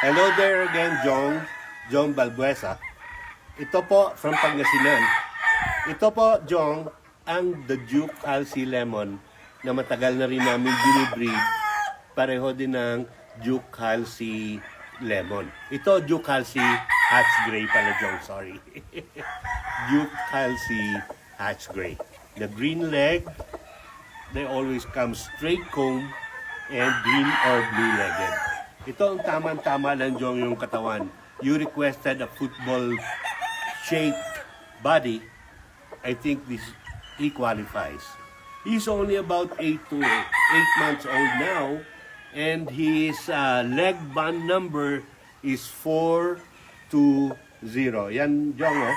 Hello there again, Jong Balbuesa. Ito po from Pangasinan. Ito po, Jong, ang The Duke Halsey Lemon na matagal na rin namin binibreed. Pareho din ng Duke Halsey Lemon. Ito, Duke Halsey Hatch Gray pala, Jong, sorry. Duke Halsey Hatch Gray. The green leg, they always come straight comb and green or blue-legged. Ito ang tama-tama lang, Jong, yung katawan. You requested a football-shaped body. I think he qualifies. He's only about 8 months old now, and his leg band number is 420. Yan, Jong, oh.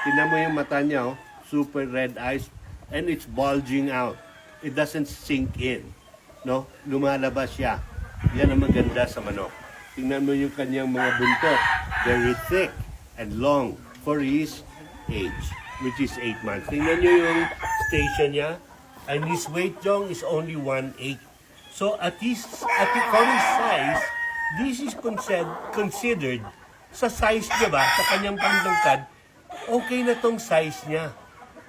Tingnan mo yung mata niya, oh. Super red eyes, and it's bulging out. It doesn't sink in. No? Lumalabas siya. Yan ang maganda sa manok. Tingnan mo yung kanyang mga buntot. Very thick and long for his age, which is 8 months. Tingnan nyo yung station niya. And his weight, Jong, is only 1/8. So at for his size, this is considered sa size niya ba, sa kanyang panlangkad, okay na tong size niya.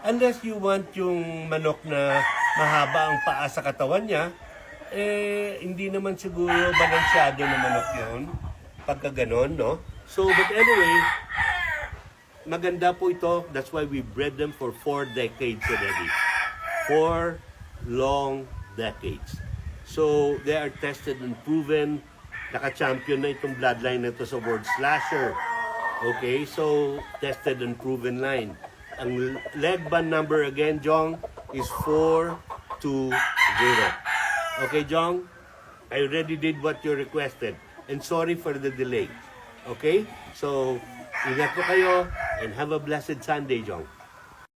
Unless you want yung manok na mahaba ang paa sa katawan niya, hindi naman siguro balansyado na manok yun. Pagka ganon, no? So, but anyway, maganda po ito. That's why we bred them for 4 decades already. 4 long decades. So, they are tested and proven. Naka-champion na itong bloodline na ito sa World Slasher. Okay, so, tested and proven line. Ang leg band number again, Jong, is 420. Okay, Jong? I already did what you requested. And sorry for the delay. Okay? So, ingat po kayo and have a blessed Sunday, Jong.